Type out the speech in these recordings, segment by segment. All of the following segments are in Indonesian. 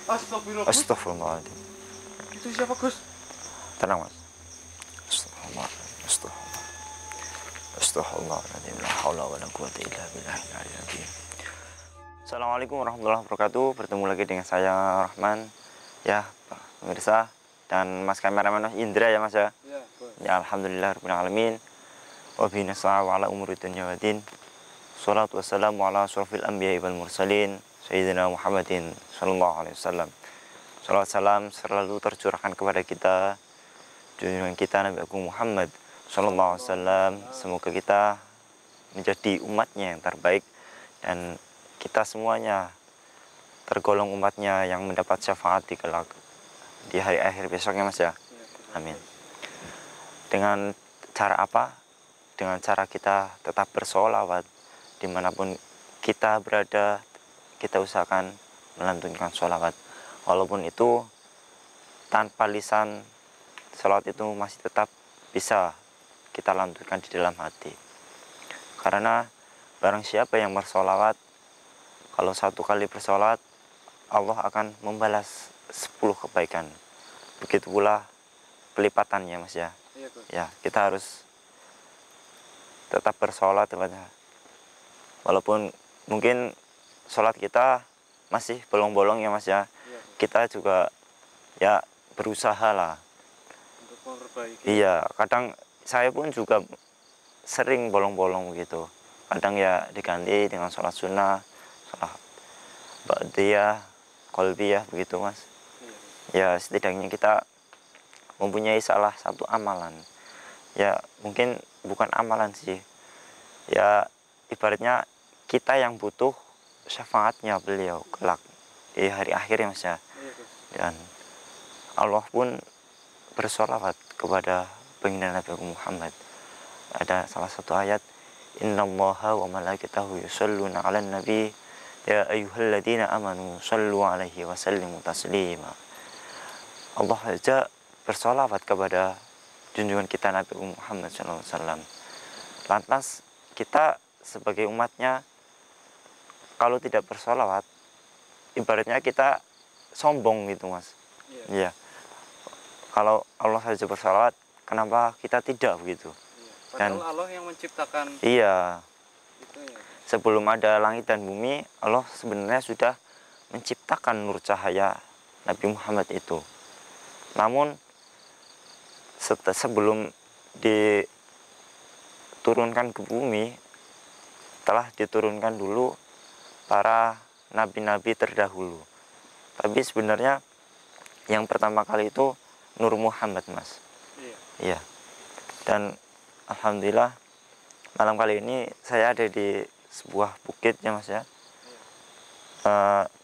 Astagfirullah. Astagfirullahaladzim. Itu siapa, Gus? Tenang, Mas. Astagfirullahaladzim. Astagfirullahaladzim. La haula wa la quwwata illa billahil aliyyil azim. Assalamualaikum warahmatullahi wabarakatuh. Bertemu lagi dengan saya Rahman. Ya, pemirsa dan Mas kameramen Mas Indra ya, Mas ya. Ya, Bos. Ya, alhamdulillah rabbil alamin. Wa bihi nasta'inu ala umuri dunya wa din. Shalatu wassalamu ala asyrofil anbiya'i wal mursalin sayyidina Muhammadin sallallahu alaihi wasallam. Salawat salam selalu tercurahkan kepada kita, junjungan kita Nabi Agung Muhammad sallallahu alaihi wasallam. Semoga kita menjadi umatnya yang terbaik dan kita semuanya tergolong umatnya yang mendapat syafaat di hari akhir besoknya, Mas ya. Amin. Dengan cara apa? Dengan cara kita tetap bersolawat dimanapun kita berada, kita usahakan melantunkan sholawat. Walaupun itu tanpa lisan, sholawat itu masih tetap bisa kita lantunkan di dalam hati. Karena barang siapa yang bersolawat, kalau satu kali bersolawat, Allah akan membalas 10 kebaikan. Begitu pula pelipatannya, Mas ya. Ya, kita harus tetap bersolawat kepada, walaupun mungkin sholat kita masih bolong-bolong ya, Mas ya. Kita juga ya berusaha lah Untuk memperbaiki. Iya, kadang saya pun juga sering bolong-bolong gitu. Kadang ya diganti dengan sholat sunnah, sholat ba'diyah, qalbiyah begitu, Mas. Ya setidaknya kita mempunyai salah satu amalan. Ya mungkin bukan amalan sih. Ya ibaratnya kita yang butuh syafaatnya beliau kelak di hari akhir ya, Mas ya. Dan Allah pun bersolawat kepada baginda Nabi Muhammad. Ada salah satu ayat, innallaha wa malaikatahu yusholluna 'alan nabi ya ayyuhalladzina amanu shallu 'alaihi wa sallimu taslima. Allah saja bersolawat kepada junjungan kita Nabi Muhammad SAW. Lantas kita sebagai umatnya kalau tidak bersolawat, ibaratnya kita sombong gitu, Mas. Iya. Kalau Allah saja bersolawat, kenapa kita tidak begitu? Padahal Allah yang menciptakan. Iya. Itu ya. Sebelum ada langit dan bumi, Allah sebenarnya sudah menciptakan nur cahaya Nabi Muhammad itu. Namun sebelum diturunkan ke bumi, telah diturunkan dulu para nabi-nabi terdahulu. Tapi sebenarnya yang pertama kali itu Nur Muhammad, Mas. Iya. Dan alhamdulillah malam kali ini saya ada di sebuah bukit ya, Mas ya.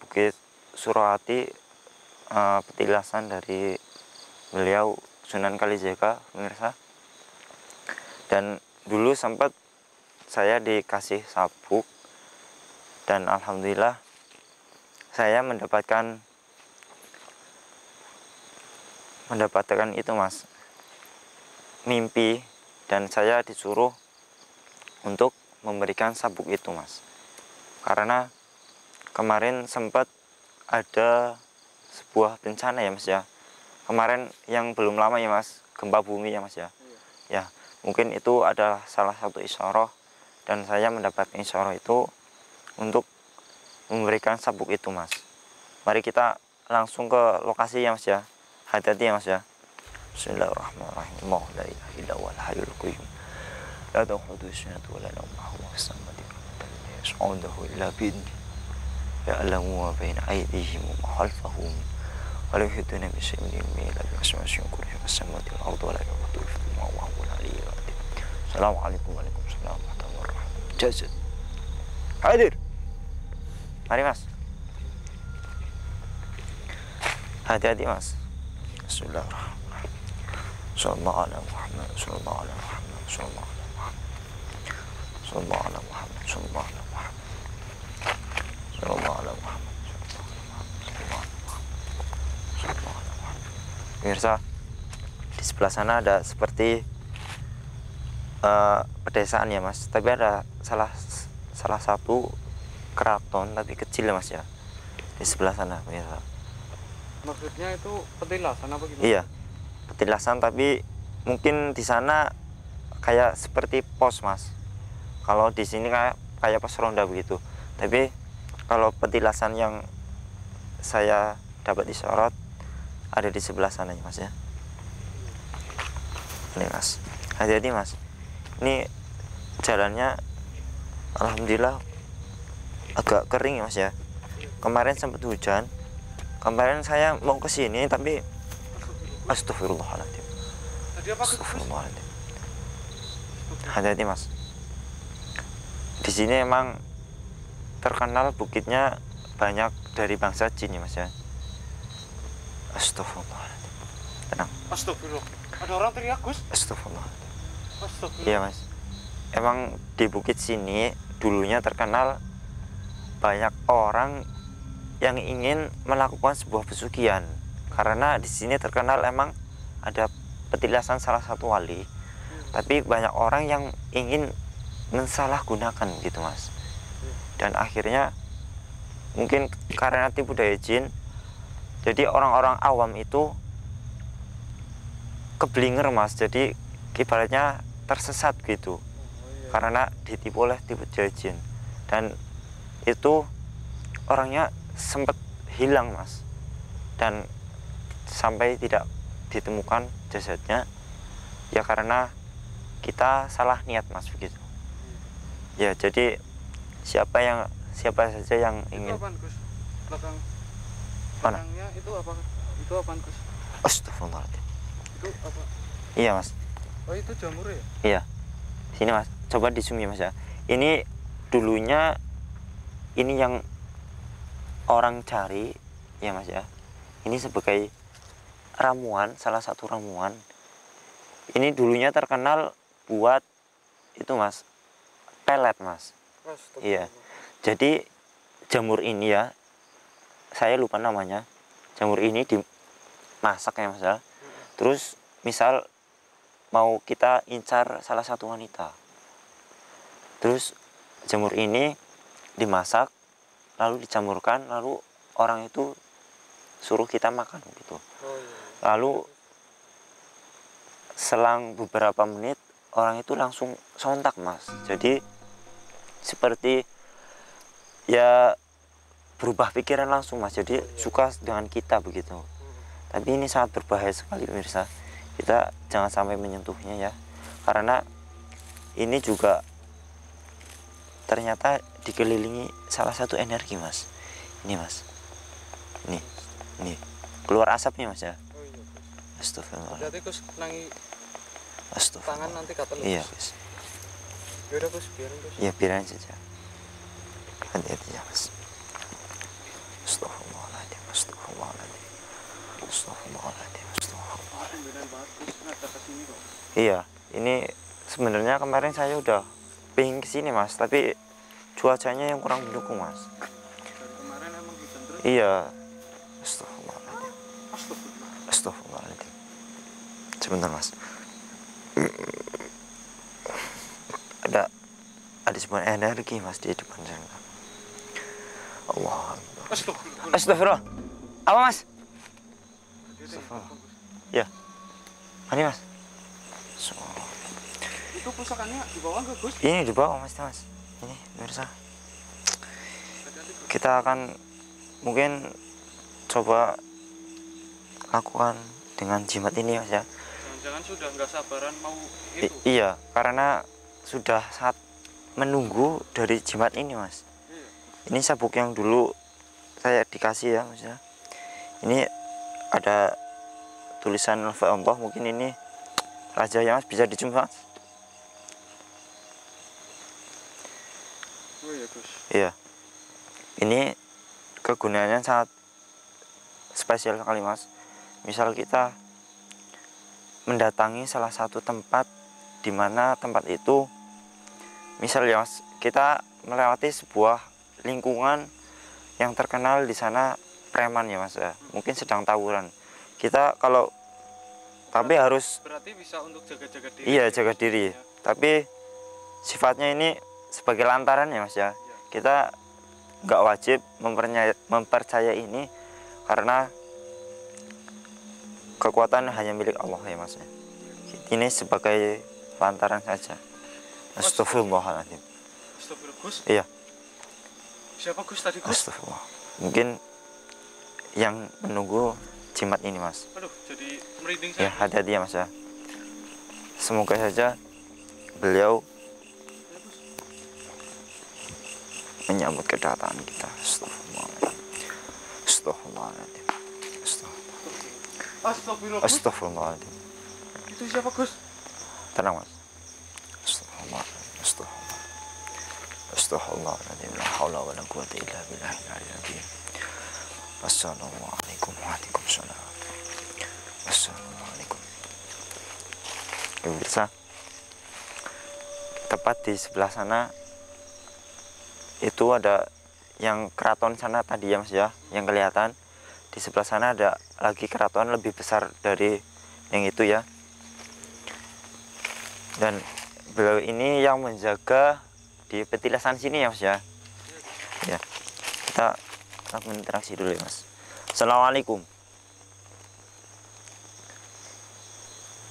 Bukit Surawati, petilasan dari beliau Sunan Kalijaga, pemirsa. Dan dulu sempat saya dikasih sabuk dan alhamdulillah saya mendapatkan itu, Mas, mimpi, dan saya disuruh untuk memberikan sabuk itu, Mas. Karena kemarin sempat ada sebuah bencana ya, Mas ya. Kemarin yang belum lama ya, Mas, gempa bumi ya, Mas ya. Ya, mungkin itu adalah salah satu isyarah dan saya mendapat isyarah itu untuk memberikan sabuk itu, Mas. Mari kita langsung ke lokasi ya, Mas ya. Hati-hati ya, Mas ya. Bismillahirrahmanirrahim. La ilaha illa huwal hayyul qayyum. La ta'khudhuhu sinatun wa la nawm. Huwa fis-samawati yas'uduhu illa bi'idhnihi. Ya'lamu ma baina aydihim wa ma khalfahum. Wa la yuhituna bi shay'in min ilmihi illa bima sha'a fis-samawati wal ardi wa la yaquduhu hifdhuhuma wa huwal 'aliyyul 'azim. Assalamualaikum warahmatullahi wabarakatuh. Jazat. Hadir. Mari, Mas. Hati-hati, Mas. Bismillahirrahmanirrahim. Sallallahu ala Muhammad, sallallahu ala Muhammad, sallallahu ala Muhammad, sallallahu ala Muhammad, sallallahu ala Muhammad, sallallahu ala Muhammad, sallallahu ala Muhammad. Pemirsa, di sebelah sana ada seperti pedesaan ya, Mas. Tapi ada salah satu keraton tapi kecil ya, Mas ya. di sebelah sana pemirsa. Maksudnya itu petilasan apa gimana? Iya, petilasan, tapi mungkin di sana kayak seperti pos mas. Kalau di sini kayak pos ronda begitu. Tapi kalau petilasan yang saya dapat disorot ada di sebelah sana ya mas ya. Ini mas, hati-hati mas. Ini jalannya alhamdulillah agak kering ya mas ya. Kemarin sempat hujan. Kemarin saya mau ke sini tapi astagfirullahaladzim. Tadi apa Gus? Astagfirullahaladzim. Hati-hati mas. Di sini emang terkenal bukitnya banyak dari bangsa jin ya mas ya. Astagfirullahaladzim. Tenang. Astagfirullah. Ada orang teriak Gus? Astagfirullahaladzim. Astagfirullah. Iya mas. Emang di bukit sini dulunya terkenal banyak orang yang ingin melakukan sebuah pesugihan, karena di sini terkenal emang ada petilasan salah satu wali, tapi banyak orang yang ingin mensalahgunakan gitu mas. Dan akhirnya mungkin karena tipu daya jin, jadi orang-orang awam itu keblinger mas, jadi ibaratnya tersesat gitu karena ditipu oleh tipu daya jin. Dan itu orangnya sempat hilang mas, dan sampai tidak ditemukan jasadnya ya karena kita salah niat mas begitu ya. Jadi siapa saja yang Itu ingin apaan Gus? Belakang. Mana? Belakangnya itu apa? Itu apaan Gus? Astagfirullahaladzim. Itu apa? Iya mas, Oh itu jamur ya? iya sini mas, coba di zoom ya mas ya. Ini dulunya ini yang orang cari ya mas ya, ini sebagai ramuan, salah satu ramuan. Ini dulunya terkenal buat itu mas, pelet mas. Iya, jadi jamur ini ya, saya lupa namanya. Jamur ini dimasak ya mas ya. Terus misal mau kita incar salah satu wanita, terus jamur ini dimasak lalu dijamurkan, lalu orang itu suruh kita makan gitu. Lalu selang beberapa menit orang itu langsung sontak mas, jadi seperti ya berubah pikiran langsung mas, jadi suka dengan kita begitu. Tapi ini sangat berbahaya sekali pemirsa, kita jangan sampai menyentuhnya ya, karena ini juga ternyata dikelilingi salah satu energi mas. Ini mas, ini keluar asapnya mas ya. Oh iya Gus. Astagfirullah. Berarti Gus nangi Astagfirullah. tangan nanti kata lu. Iya Gus. mas. Yaudah Gus, biarin Gus. Iya biarin saja. Hati-hati ya mas. Astagfirullahaladzim. Astagfirullahaladzim. Astagfirullahaladzim. Astagfirullahaladzim. Beneran banget Gus, ngajak ke sini kok. Iya, ini sebenarnya kemarin saya udah pengen kesini mas, tapi cuacanya yang kurang mendukung mas. Dari kemarin emang hujan terus. Iya. Astagfirullahaladzim. Astagfirullah. Astagfirullahaladzim. Sebentar mas. Ada sebuah energi mas di depan saya. Allah. Astagfirullah. Astagfirullah. Apa mas? Astagfirullah. Ya. Ini mas. Itu pusakannya di bawah nggak Gus? Ini di bawah mas. Ini pemirsa. Kita akan mungkin coba lakukan dengan jimat ini mas ya. Jangan-jangan sudah nggak sabaran mau itu. Iya, karena sudah saat menunggu dari jimat ini mas. Iya. Ini sabuk yang dulu saya dikasih ya mas ya. Ini ada tulisan Alfa Allah, mungkin ini raja ya mas, bisa dijumpa mas. Oh iya Gus. Iya, ini kegunaannya sangat spesial sekali mas. Misal kita mendatangi salah satu tempat, di mana tempat itu misal ya mas, kita melewati sebuah lingkungan yang terkenal di sana preman ya mas ya, mungkin sedang tawuran. Kita kalau tapi harus Berarti bisa untuk jaga-jaga diri. iya jaga diri, tapi sifatnya ini sebagai lantaran ya mas ya. Kita nggak wajib mempercayai ini, karena kekuatan hanya milik Allah ya Mas. Ini sebagai lantaran saja. Astagfirullahaladzim. Astagfirullah Gus. Iya. Siapa Gus tadi Gus? Astagfirullah. Mungkin yang menunggu jimat ini Mas. Aduh, jadi merinding Ya, saya. hati-hati ya Mas ya. Semoga saja beliau menyambut kedatangan kita. Astagfirullahaladzim. Astagfirullahaladzim. Astagfirullah Gus. Astagfirullahaladzim. Itu siapa Gus? Tenang Mas. Astagfirullahaladzim. Astagfirullahaladzim. La haula wa la quwwata illa billahil aliyyil azim. Assalamualaikum warahmatullahi wabarakatuh. Assalamualaikum. Pemirsa, tepat di sebelah sana itu ada yang keraton sana tadi ya Mas ya, yang kelihatan. Di sebelah sana ada lagi keraton lebih besar dari yang itu ya. Dan beliau ini yang menjaga di petilasan sini ya Mas ya. Ya, kita lakukan interaksi dulu ya Mas. Assalamualaikum.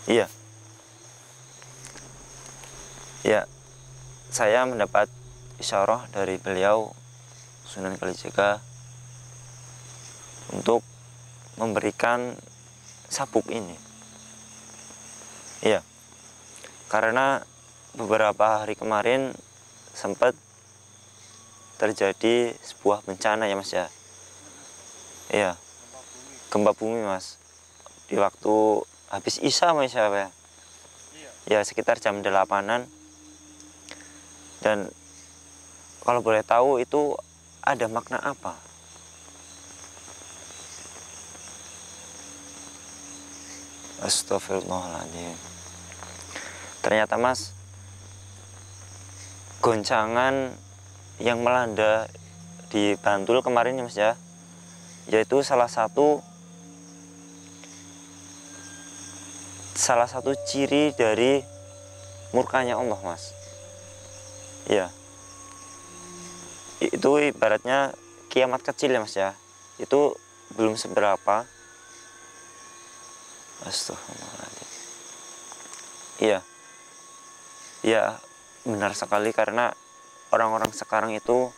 Iya. Ya, saya mendapat isyarah dari beliau Sunan Kalijaga untuk memberikan sabuk ini. Iya. Karena beberapa hari kemarin sempat terjadi sebuah bencana ya Mas ya. Iya. Gempa bumi Mas. Di waktu habis Isya Mas ya. Iya. Ya sekitar jam 8-an. Dan kalau boleh tahu itu ada makna apa? Astagfirullahaladzim. Ternyata Mas, goncangan yang melanda di Bantul kemarin ya Mas ya, yaitu salah satu ciri dari murkanya Allah Mas. Ya, itu ibaratnya kiamat kecil ya Mas ya. Itu belum seberapa. Astagfirullahaladzim. Iya. Iya, benar sekali, karena orang-orang sekarang itu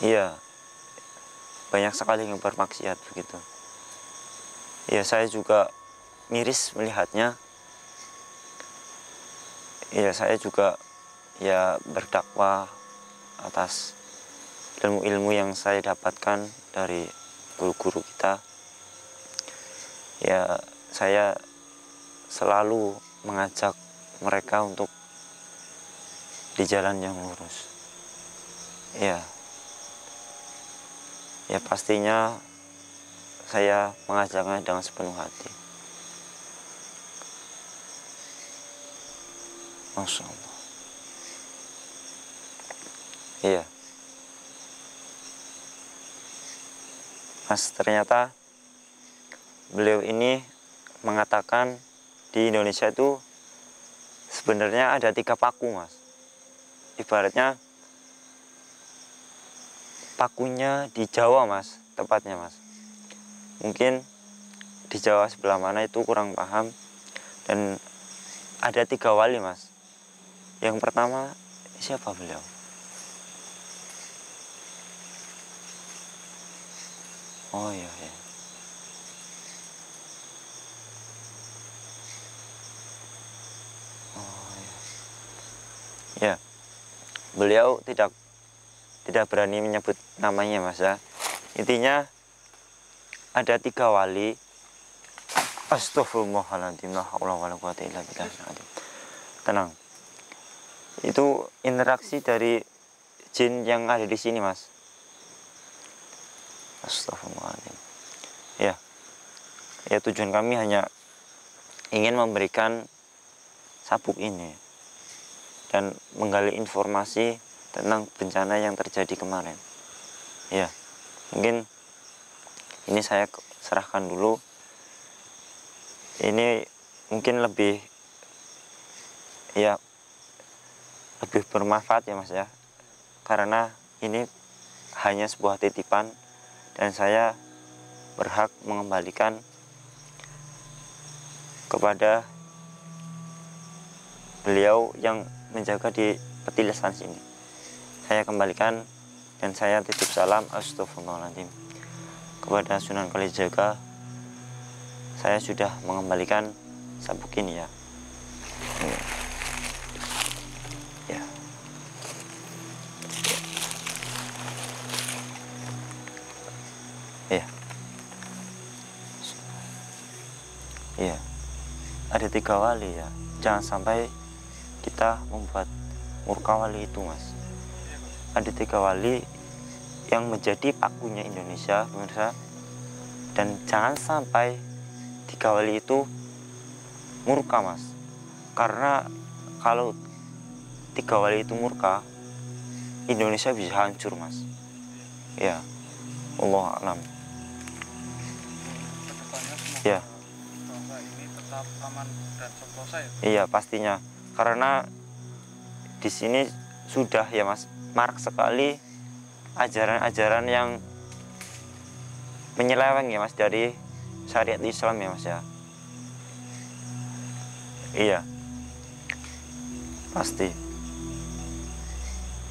iya banyak sekali yang bermaksiat begitu. Ya, saya juga miris melihatnya. Ya, saya juga ya berdakwah atas ilmu-ilmu yang saya dapatkan dari guru-guru kita. Ya, saya selalu mengajak mereka untuk di jalan yang lurus. Ya, ya pastinya saya mengajaknya dengan sepenuh hati. Masya Allah. Iya. Mas, ternyata beliau ini mengatakan di Indonesia itu sebenarnya ada 3 paku Mas. Ibaratnya pakunya di Jawa Mas, tepatnya Mas. Mungkin di Jawa sebelah mana itu kurang paham. Dan ada 3 wali Mas. Yang pertama, siapa beliau? Oh iya, iya. Oh iya. Ya, beliau tidak berani menyebut namanya Mas ya. Intinya ada 3 wali. Astagfirullahaladzim. La haula wala quwwata illa billah. Tenang. Itu interaksi dari jin yang ada di sini Mas. Astagfirullahaladzim. Ya. Ya, tujuan kami hanya ingin memberikan sabuk ini dan menggali informasi tentang bencana yang terjadi kemarin. Ya, mungkin ini saya serahkan dulu. Ini mungkin lebih bermanfaat ya Mas ya. karena ini hanya sebuah titipan dan saya berhak mengembalikan kepada beliau yang menjaga di peti lisan sini. Saya kembalikan dan saya titip salam astagfirullahaladzim kepada Sunan Kalijaga. Saya sudah mengembalikan sabuk ini ya. Ya. Ya. Ya. Ada 3 wali ya. Jangan sampai kita membuat murka wali itu, Mas. Ada 3 wali yang menjadi pakunya Indonesia, pemirsa. Dan jangan sampai 3 wali itu murka, Mas. Karena kalau 3 wali itu murka, Indonesia bisa hancur, Mas. Ya, Allah a'lam. Kedepannya semoga Ya. bangsa ini tetap aman dan sentosa ya. Iya, pastinya. Karena di sini sudah ya, Mas, marak sekali ajaran-ajaran yang menyeleweng ya, Mas, dari syariat Islam ya, Mas ya. Iya. Pasti.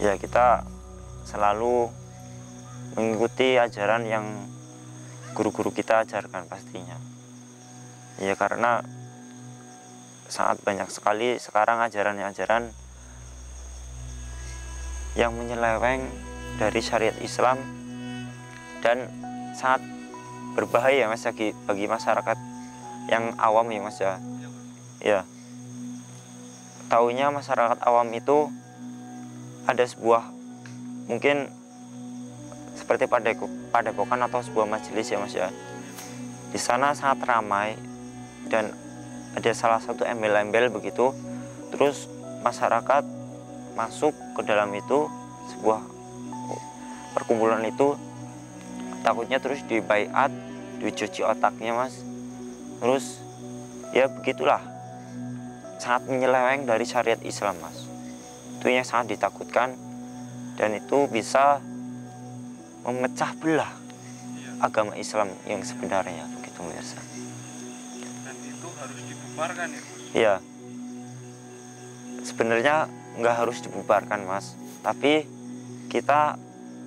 Ya, kita selalu mengikuti ajaran yang guru-guru kita ajarkan pastinya. Ya, karena sangat banyak sekali sekarang ajaran-ajaran yang menyeleweng dari syariat Islam dan sangat berbahaya, Mas, bagi masyarakat yang awam ya, Mas ya. Ya. Taunya masyarakat awam itu ada sebuah mungkin seperti padepokan atau sebuah majelis ya, Mas ya. Di sana sangat ramai dan ada salah satu embel-embel begitu, terus masyarakat masuk ke dalam itu, sebuah perkumpulan itu, takutnya terus dibaiat, dicuci otaknya, Mas. Terus ya begitulah, sangat menyeleweng dari syariat Islam, Mas. Itu yang sangat ditakutkan dan itu bisa memecah belah agama Islam yang sebenarnya begitu, pemirsa. Dan itu harus dibubarkan ya, Gus. Iya. Sebenarnya nggak harus dibubarkan, Mas. Tapi kita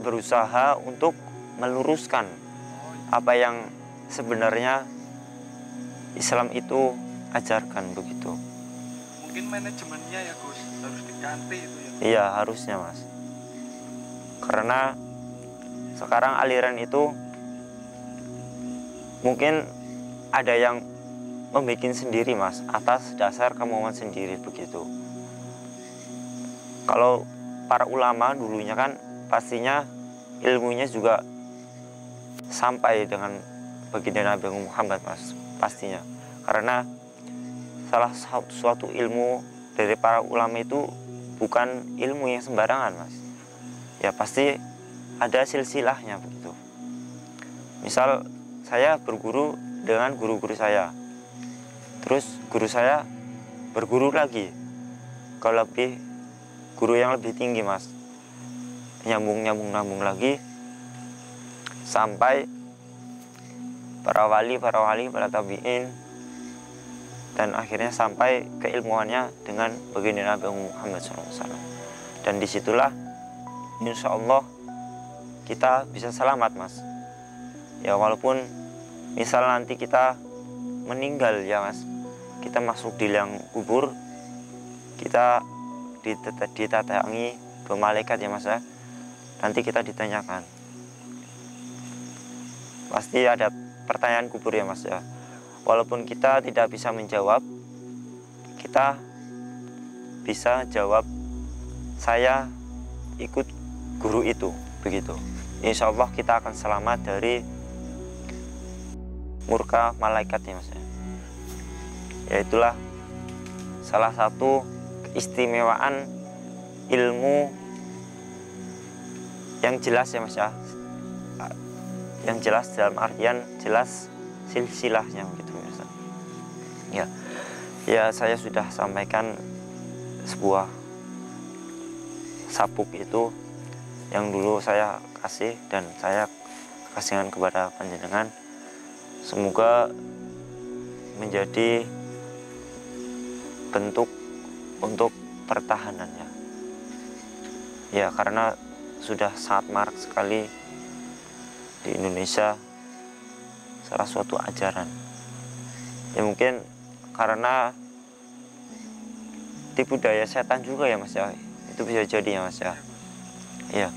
berusaha untuk meluruskan apa yang sebenarnya Islam itu ajarkan begitu. Mungkin manajemennya ya, Gus, harus diganti itu ya. Iya, harusnya, Mas. Karena sekarang aliran itu mungkin ada yang membuat sendiri, Mas, atas dasar kemauan sendiri begitu. Kalau para ulama dulunya kan pastinya ilmunya juga sampai dengan baginda Nabi Muhammad, Mas, pastinya. Karena salah suatu ilmu dari para ulama itu bukan ilmu yang sembarangan, Mas. Ya pasti ada silsilahnya begitu. Misal saya berguru dengan guru-guru saya, terus guru saya berguru lagi ke guru yang lebih tinggi, Mas. Nyambung lagi sampai para wali, para tabi'in, dan akhirnya sampai keilmuannya dengan baginda Nabi Muhammad SAW. Dan disitulah insya Allah kita bisa selamat, Mas. Ya walaupun misal nanti kita meninggal ya, Mas, kita masuk di liang kubur, kita ditatangi dua malaikat ya, Mas ya. Nanti kita ditanyakan, pasti ada pertanyaan kubur ya, Mas ya. Walaupun kita tidak bisa menjawab, kita bisa jawab, saya ikut guru itu begitu. Insya Allah kita akan selamat dari murka malaikat ya, Mas. Ya itulah salah satu keistimewaan ilmu yang jelas ya, Mas ya. Yang jelas dalam artian jelas silsilahnya begitu, Mas. Ya saya sudah sampaikan sebuah sabuk itu yang dulu saya kasih dan saya kasihkan kepada panjenengan, semoga menjadi bentuk untuk pertahanannya. Ya, karena sudah sangat marak sekali di Indonesia salah suatu ajaran. Ya mungkin karena tipu daya setan juga ya Mas ya. Itu bisa jadi ya Mas ya. Iya.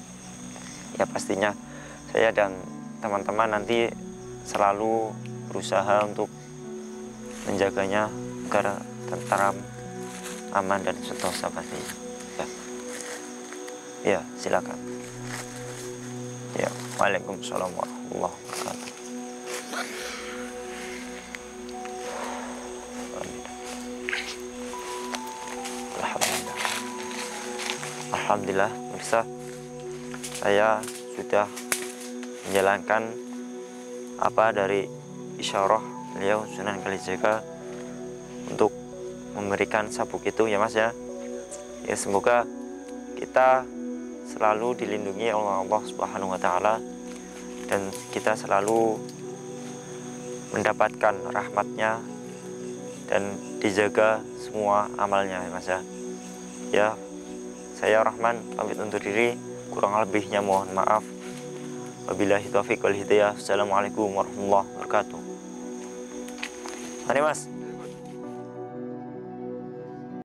Ya pastinya saya dan teman-teman nanti selalu berusaha untuk menjaganya agar tentram, aman dan sentosa pastinya. Ya. Ya, silakan. Ya, waalaikumsalam warahmatullahi wabarakatuh. Alhamdulillah, pemirsa, saya sudah menjalankan apa dari isyarah beliau Sunan Kalijaga untuk memberikan sabuk itu ya Mas ya. Ya semoga kita selalu dilindungi oleh Allah Subhanahu wa taala dan kita selalu mendapatkan rahmatnya dan dijaga semua amalnya ya Mas ya. Ya, saya Rahman pamit undur diri, kurang lebihnya mohon maaf. Wabillahi taufiq wal hidayah. Assalamualaikum warahmatullahi wabarakatuh. Mari Mas.